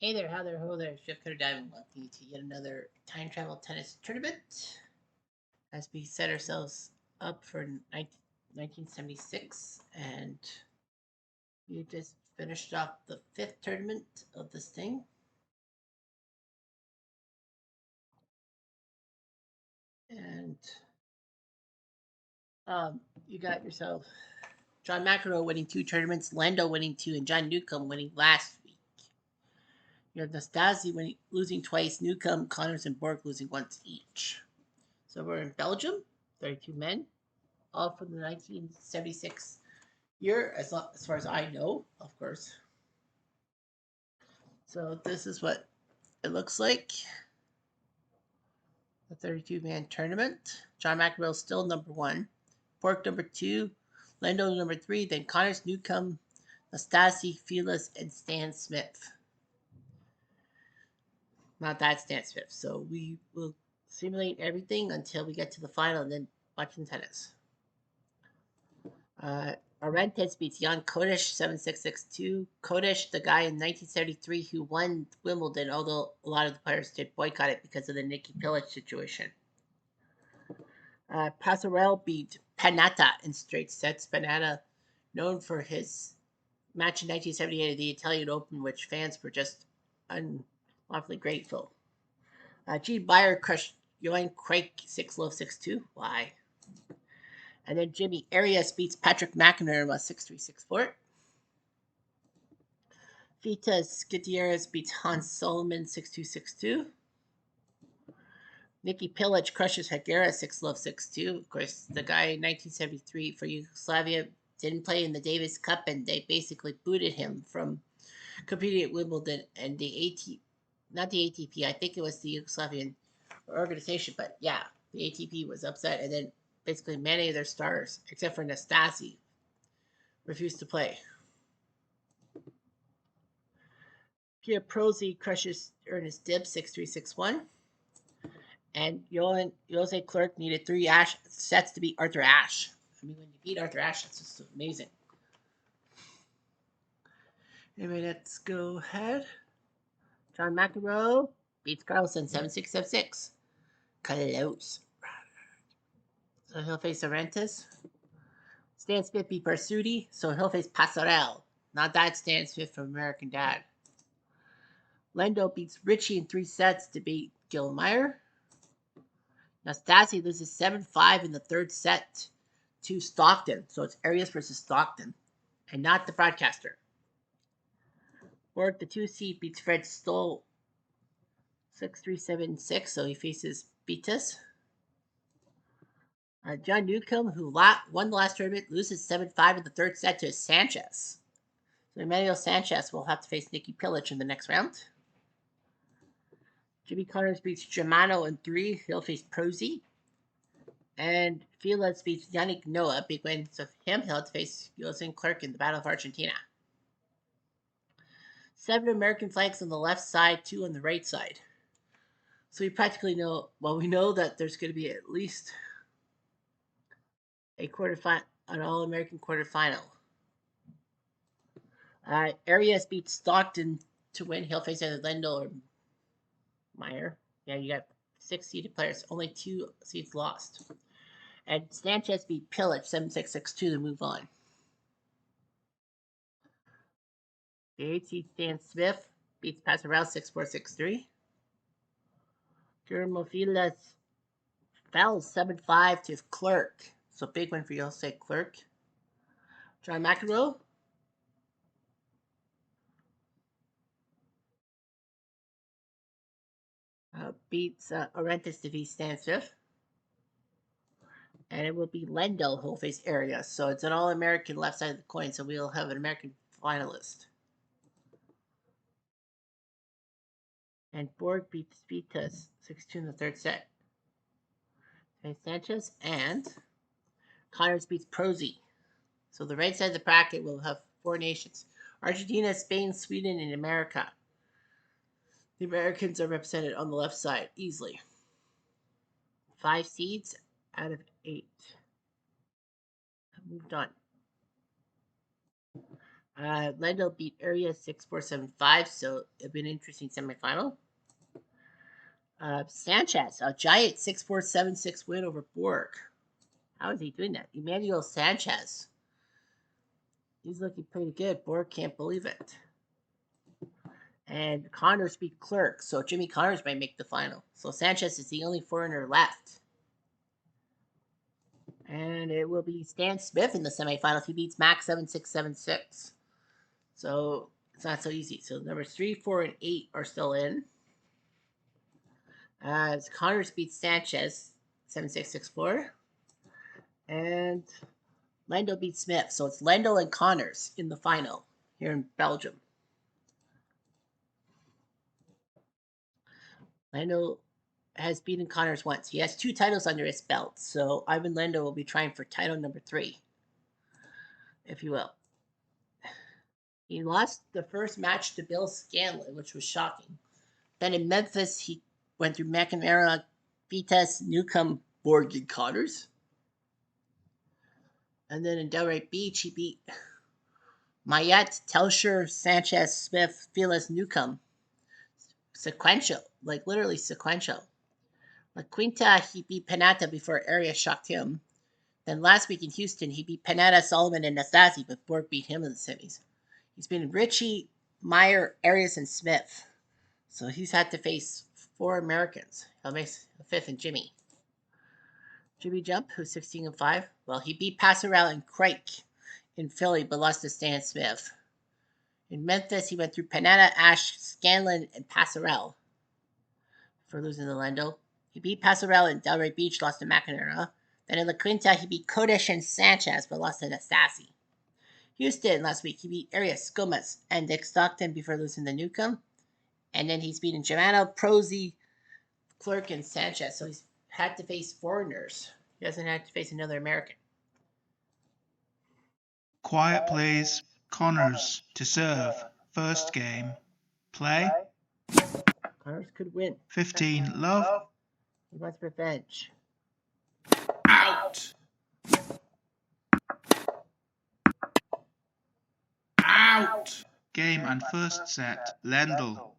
Hey there, how there, ho there, Chef Cutter Diamond. Welcome you to yet another time travel tennis tournament as we set ourselves up for 1976. And we just finished off the fifth tournament of this thing. And you got yourself John McEnroe winning two tournaments, Lando winning two, and John Newcomb winning last week. You have Nastasi losing twice, Newcomb, Connors, and Borg losing once each. So we're in Belgium, 32 men, all from the 1976 year, as far as I know, of course. So this is what it looks like. The 32-man tournament. John McEnroe still number one. Borg number two. Lando number three. Then Connors, Newcomb, Nastasi, Felis, and Stan Smith. Not that Stan Smith. So we will simulate everything until we get to the final and then watching tennis. Uh, Arantes beats Jan Kodesh 7-6, 6-2. Kodesh, the guy in 1973 who won Wimbledon, although a lot of the players did boycott it because of the Nikki Pilic situation. Pasarel beat Panatta in straight sets. Panatta, known for his match in 1978 at the Italian Open, which fans were just unlawfully grateful. Gene Beyer crushed Johan Craig 6-love 6-2. Why? And then Jimmy Arias beats Patrick McEnroe 6-3, 6-4. Vitas Gutierrez beats Hans Solomon 6-2, 6-2. Nikki Pilic crushes Hagera 6-love 6-2. Of course, the guy in 1973 for Yugoslavia didn't play in the Davis Cup, and they basically booted him from competing at Wimbledon. And the not the ATP, I think it was the Yugoslavian organization, but yeah, the ATP was upset, and then basically many of their stars, except for Nastasi, refused to play. Pierre Prozy crushes Ernest Dibbs 6-3, 6-1. And Jose Clerc needed three sets to beat Arthur Ashe. I mean, when you beat Arthur Ashe, that's just amazing. Anyway, let's go ahead. John McEnroe beats Carlson 7-6, 7-6. Close. So he'll face Arantes. Stan Smith beat Barsuti, so he'll face Pasarel. Not that Stan Smith from American Dad. Lendo beats Richie in three sets to beat Gil Meyer. Nastasi loses 7-5 in the third set to Stockton. So it's Arias versus Stockton, and not the broadcaster. Borg, the 2 seed, beats Fred Stoll 6-3, 7-6. So he faces Beatus. John Newcomb, who won the last tournament, loses 7-5 in the third set to Sanchez. So Emmanuel Sanchez will have to face Nikki Pilic in the next round. Jimmy Connors beats Germano in three. He'll face Prosy. And Felix beats Yannick Noah. Big wins of him. He'll have to face Jocelyn Clerc in the Battle of Argentina. 7 American flags on the left side, 2 on the right side. So we practically know, well, we know that there's going to be at least an All-American quarterfinal. Arias beats Stockton to win. He'll face either Lendl or Meyer. Yeah, you got 6 seeded players. Only 2 seeds lost. And Sanchez beat Pilic 7-6, 6-2 to move on. The 8 seed Stan Smith beats Pasarel 6-4, 6-3. Germofilas fell 7-5 to Clerc. So big win for Jose Clerc. John McEnroe beats Arantes to beat Stan Smith. And it will be Lendl who will face Arias. So it's an All-American left side of the coin. So we'll have an American finalist. And Borg beats Vitas 6-2 in the third set. And Sanchez and Connors beats Prosy. So the right side of the bracket will have 4 nations: Argentina, Spain, Sweden, and America. The Americans are represented on the left side easily. 5 seeds out of 8 have moved on. Lendo beat Area 6475, so it'll be an interesting semifinal. Sanchez, a giant 6476 win over Borg. How is he doing that? Emmanuel Sanchez. He's looking pretty good. Borg can't believe it. And Connors beat Clerk, so Jimmy Connors might make the final. So Sanchez is the only foreigner left. And it will be Stan Smith in the semifinals. He beats Max 7676. So it's not so easy. So numbers 3, 4, and 8 are still in. As Connors beats Sanchez 7664. And Lendo beats Smith. So it's Lendo and Connors in the final here in Belgium. Lendo has beaten Connors once. He has 2 titles under his belt. So Ivan Lendo will be trying for title number 3, if you will. He lost the first match to Bill Scanlon, which was shocking. Then in Memphis, he went through McNamara, Vitas, Newcomb, Borg, and Connors. And then in Delray Beach, he beat Mayette, Telsher, Sanchez, Smith, Felix, Newcomb. Sequential, like literally sequential. La Quinta, he beat Panetta before Arias shocked him. Then last week in Houston, he beat Panetta, Solomon, and Nastasi, but Borg beat him in the semis. He's been Ritchie, Meyer, Arias, and Smith. So he's had to face 4 Americans. He'll face a 5th in Jimmy. Jimmy Jump, who's 16-5. Well, he beat Passerelle and Crike in Philly, but lost to Stan Smith. In Memphis, he went through Panetta, Ash, Scanlon, and Passerelle for losing to Lendo. He beat Passerelle in Delray Beach, lost to McNamara. Then in La Quinta, he beat Kodesh and Sanchez, but lost to Nastasi. Houston last week, he beat Arias, Gomez, and Dick Stockton before losing to Newcomb. And then he's beaten Germano, Prosy, Clerk, and Sanchez. So he's had to face foreigners. He hasn't had to face another American. Quiet, please. Connors to serve. First game. Play. Connors could win. 15, love. He wants revenge. Out. Out. Game and first set. Lendl.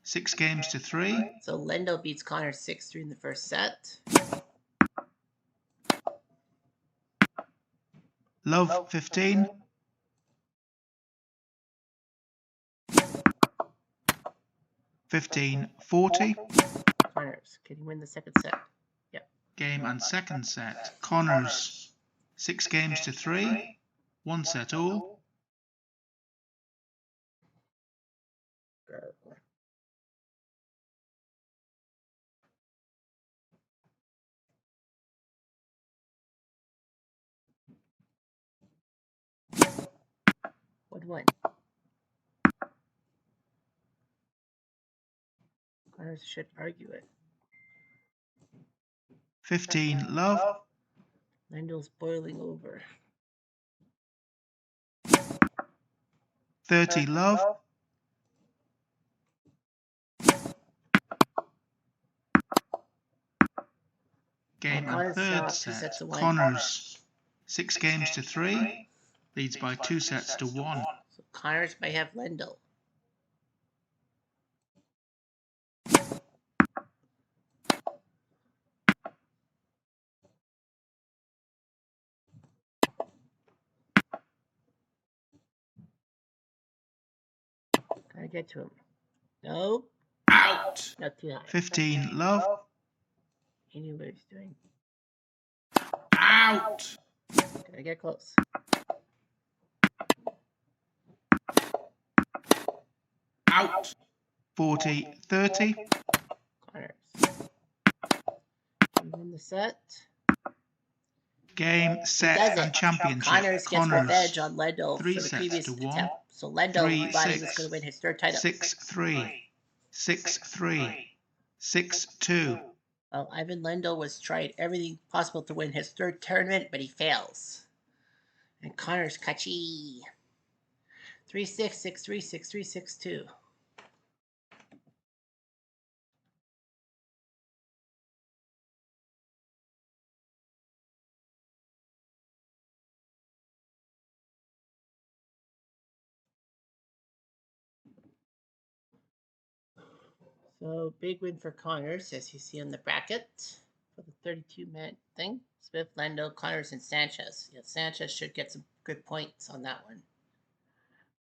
6 games to 3. So Lendo beats Connors 6-3 in the first set. Love 15. (15-40). Connors, can he win the second set? Yep. Game and second set. Connors. 6 games to 3. 1 set all. What one? Connors should argue it. 15, love. Lendo's boiling over. 30, love. Game and third set. Connors. 6 games to 3. Leads by 2 sets to 1. So Connors may have Lendo. Gotta get to him. No. Out. Not too high. 15, love. He knew what he was doing. Out. Gotta get close. Out. 40-30. Connors. You win the set. Game, set, and championship. Connors gets revenge on Lendo 3 for the sets previous to 1. attempt. So Lendo thought he was going to win his third title. 6-3. 6-3. 6-2. Well, Ivan Lendo was trying everything possible to win his third tournament, but he fails. And Connors catchy. 3-6, 6-3, 6-3, 6-2. So big win for Connors, as you see on the bracket for the 32-man thing. Smith, Lendo, Connors, and Sanchez. Yeah, Sanchez should get some good points on that one.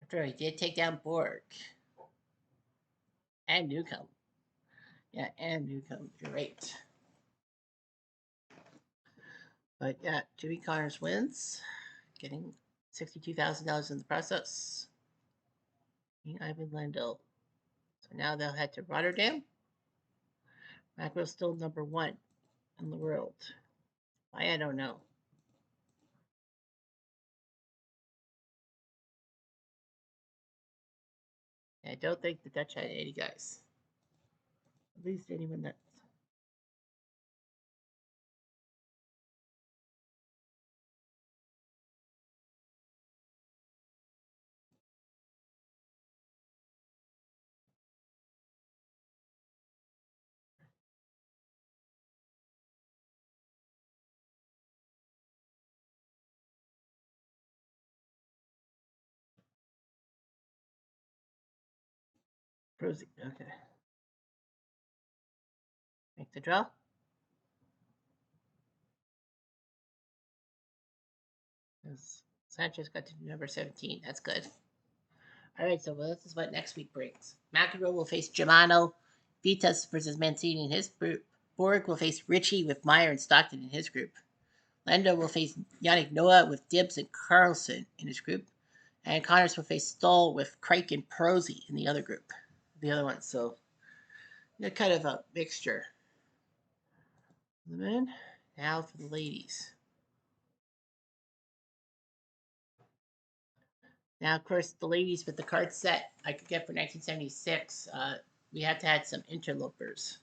After he did take down Borg and Newcomb. Yeah, and Newcomb. You're right. But yeah, Jimmy Connors wins, getting $62,000 in the process. Ivan Lendl. So now they'll head to Rotterdam. Macro's still number one in the world. Why, I don't know. I don't think the Dutch had 80 guys. At least anyone that's. Prozy. Okay. Make the draw. Sanchez got to number 17. That's good. All right, so this is what next week brings. McEnroe will face Germano, Vitas versus Mancini in his group. Borg will face Richie with Meyer and Stockton in his group. Lando will face Yannick Noah with Dibbs and Carlson in his group. And Connors will face Stoll with Craik and Prosy in the other group. The other one. So, kind of a mixture. The men. Now for the ladies. Now, of course, the ladies with the card set I could get for 1976, we had to add some interlopers.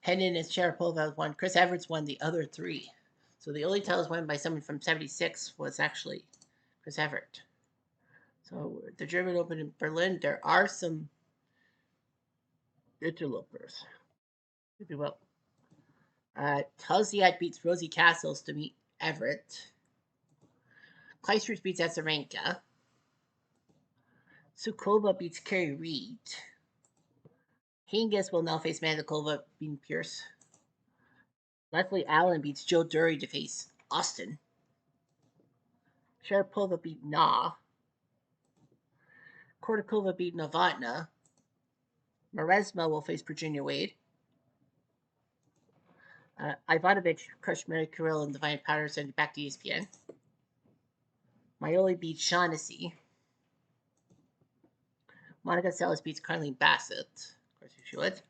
Henin and Sharapova won. Chris Evans won the other three. So the only titles won by someone from 76 was actually Chris Evert. So the German Open in Berlin, there are some interlopers, if you will. Tulsiad beats Rosie Castles to meet Everett. Kleisters beats Azarenka. Sukova beats Kerry Reed. Hingis will now face Mandakova beating Pierce. Leslie Allen beats Joe Dury to face Austin. Sharapova beat Na. Kortikova beat Novotna. Maresma will face Virginia Wade. Ivanovic crushed Mary Carroll and Divine Patterson back to ESPN. Maioli beats Shaughnessy. Monica Seles beats Carlene Bassett. Of course, she would.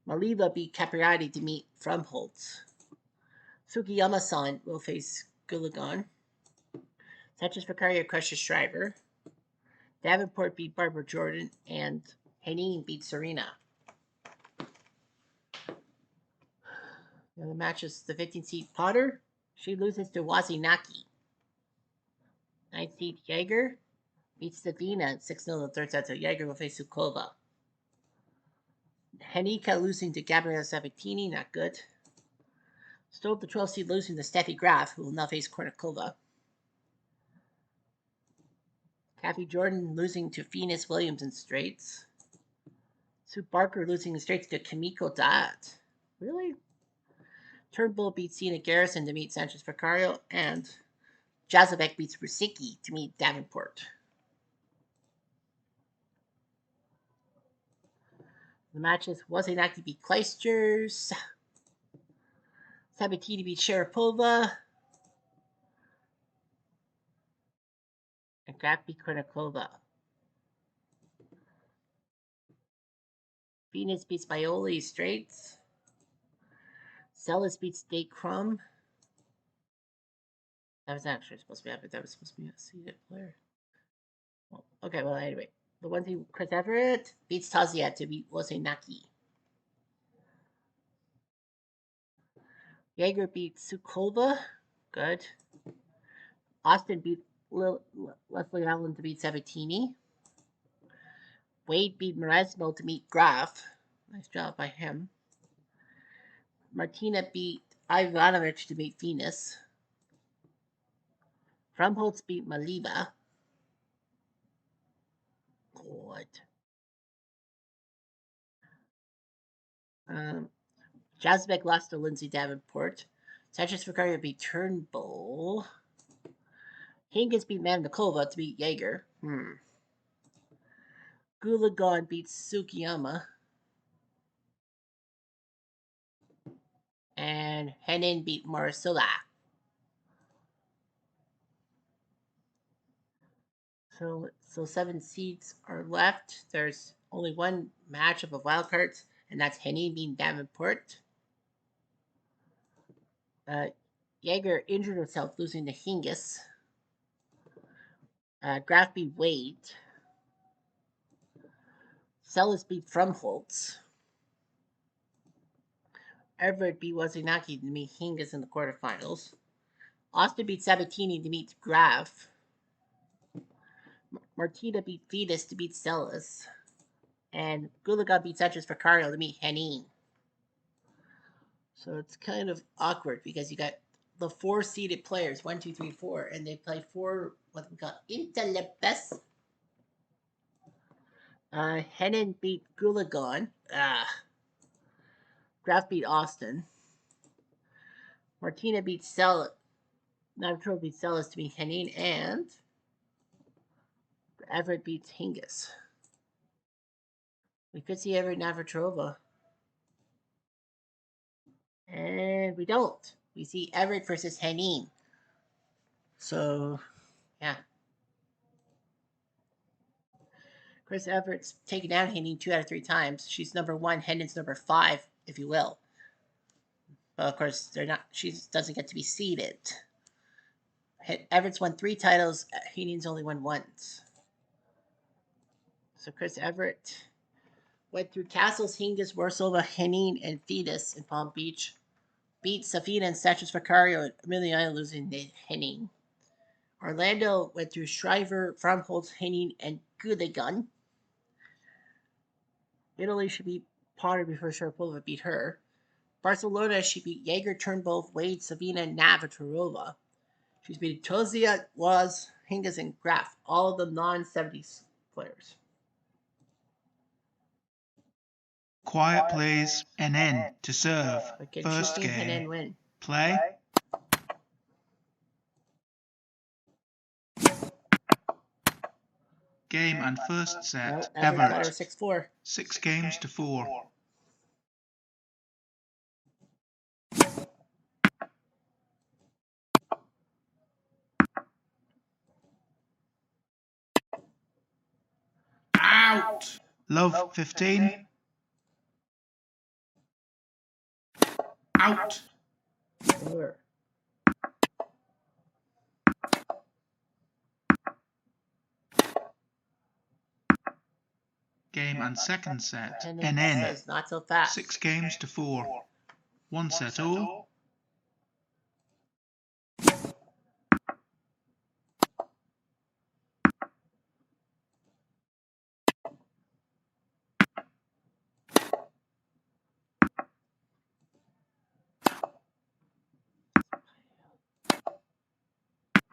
Maliva beat Capriati to meet Frumholtz. Sugiyama-san will face Gulagon. Sanchez Vicario crushes Shriver. Davenport beat Barbara Jordan. And Henin beat Serena. The match is the 15th seed Potter. She loses to Wazinaki. 9th seed Jaeger beats Davina 6-0 in the third set, so Jaeger will face Sukova. Henika losing to Gabriela Sabatini, not good. Stoll, the 12th seed, losing to Steffi Graf, who will now face Kornikova. Kathy Jordan losing to Venus Williams in straights. Sue Barker losing in straights to Kimiko Dot. Really? Turnbull beats Sina Garrison to meet Sanchez Vicario, and Jazovec beats Rusicki to meet Davenport. The matches Wozniacki beat Kleisters. Sabatini beat Sharapova. And Graf beat Kornikova. Venus beats Violi straights. Celis beats Dave Crum. That was actually supposed to be epic. That was supposed to be a seeded player. Well, okay, well, anyway. The one thing, Chris Everett beats Taziat to beat Wozniacki. Jaeger beats Sukova. Good. Austin beat Leslie Allen to beat Sabatini. Wade beat Maresmo to meet Graf. Nice job by him. Martina beat Ivanovic to meet Venus. Frumholtz beat Maliva. Good. Jasbeck lost to Lindsay Davenport. Sanchez Vicario beat Turnbull. Hingis beat Mandakova to beat Jaeger. Gulagon beats Sukiyama. And Henin beat Marcella. So 7 seeds are left. There's only one matchup of wild cards, and that's Henin beating Davenport. Jaeger injured himself, losing to Hingis. Graf beat Wade. Celis beat Frumholtz. Everett beat Wozniacki to meet Hingis in the quarterfinals. Austin beat Sabatini to meet Graf. Martina beat Fetus to beat Celis. And Gulaga beat Sanchez Vicario to meet Henin. So it's kind of awkward because you got the 4 seeded players, 1, 2, 3, 4, and they play 4 what we call interlipes. Henin beat Gulagon. Graf beat Austin. Martina beat Celis. Navitro beat Celis to beat Henin, and Everett beats Hingis. We could see Everett Navratilova. And we don't. We see Everett versus Henin. So, yeah. Chris Everett's taken down Henin 2 out of 3 times. She's number 1. Henin's number 5, if you will. But of course, they're not. She doesn't get to be seeded. Everett's won 3 titles. Henin's only won once. So Chris Everett went through Castles, Hingis, Warsova, Henin, and Fetus in Palm Beach. Beat Safina and Sanchez Vicario at Emiliano, losing to Henin. Orlando went through Shriver, Fromholtz, Henin, and Gudegun. Italy should beat Potter before Sharapova beat her. Barcelona, she beat Jaeger, Turnbull, Wade, Savina, and Navratilova. She's beaten Tozia, Waz, Hingis, and Graf, all of them non-70s players. Quiet plays NN to serve. First game. NN win. Play. Game and first set. Everett. 6-4. 6 games to 4. Out. Love 15. Out. Sure. Game and second set. NN. Not so fast. 6 games to 4. 1 set all.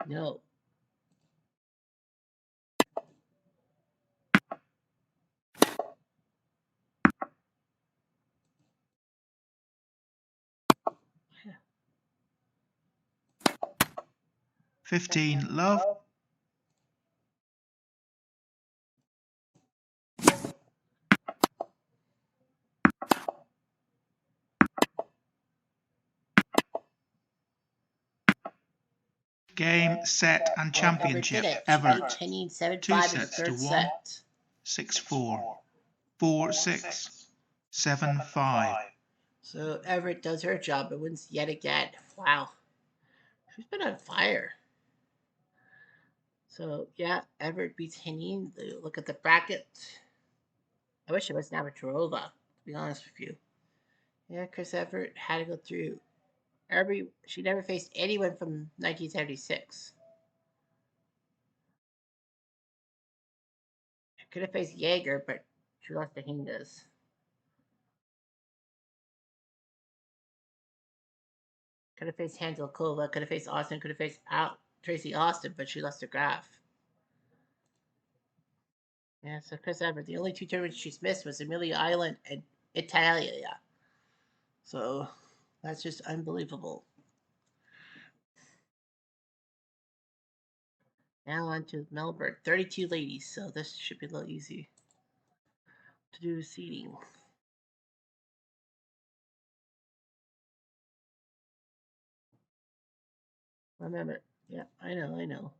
No. Yeah. 15 love. Game, set, and championship. Everett. 2 sets to 1. 6-4. 4-6. 7-5. So Everett does her job but wins yet again. Wow. She's been on fire. So, yeah, Everett beats Henin. Look at the bracket. I wish it was Navratilova, to be honest with you. Yeah, Chris Everett had to go through she never faced anyone from 1976. She could have faced Jaeger, but she lost to Hingis. Could have faced Hanzelkova, could have faced Austin, could have faced Tracy Austin, but she lost to Graf. Yeah, so Chris Everett, the only 2 tournaments she's missed was Amelia Island and Italia. So that's just unbelievable. Now on to Melbourne. 32 ladies, so this should be a little easy to do seating. Remember, yeah, I know.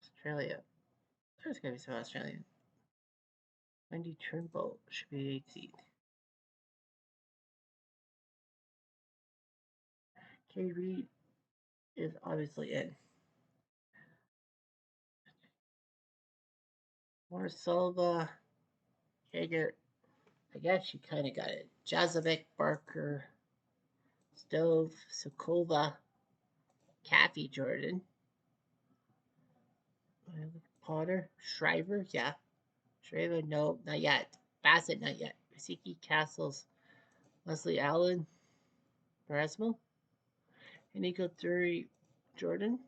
Australia. There's gonna be some Australian. Wendy Turnbull should be 18. Kay Reid is obviously in. Marcella Hager, I guess she kind of got it. Jazovic, Barker, Stove, Sokova, Kathy Jordan, Potter, Shriver, yeah. Shriver, no, not yet. Bassett, not yet. Risiki, Castles, Leslie Allen, Beresmo, Nico Thury, Jordan,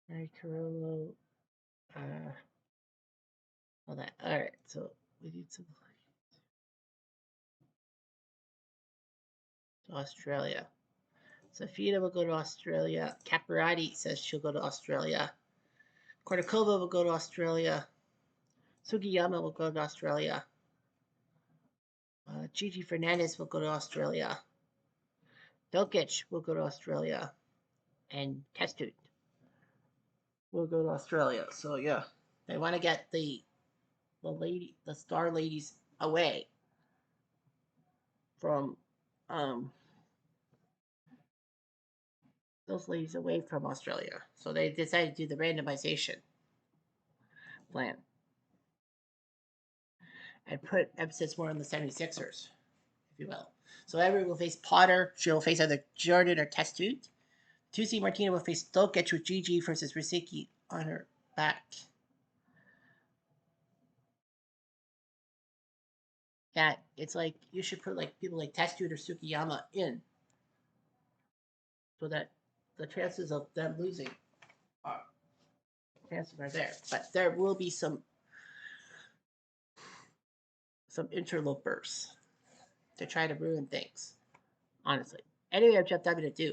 Mary Carollo, all that. All right, so we need some Australia. Safina will go to Australia. Caparati says she'll go to Australia. Kordakova will go to Australia. Sugiyama will go to Australia. Gigi Fernandez will go to Australia. Dokic will go to Australia. And Testut will go to Australia. So yeah, they want to get the star ladies away from those ladies away from Australia. So they decided to do the randomization plan and put emphasis more on the 76ers, if you will. So Everett will face Potter. She'll face either Jordan or Testut. Tuesday, Martina will face Dokic with Gigi versus Risiki on her back. Yeah, it's like you should put like people like Testut or Sukiyama in, so that the chances of them losing are chances are there. But there will be some interlopers to try to ruin things. Honestly. Anyway, I've jumped. I'm gonna do.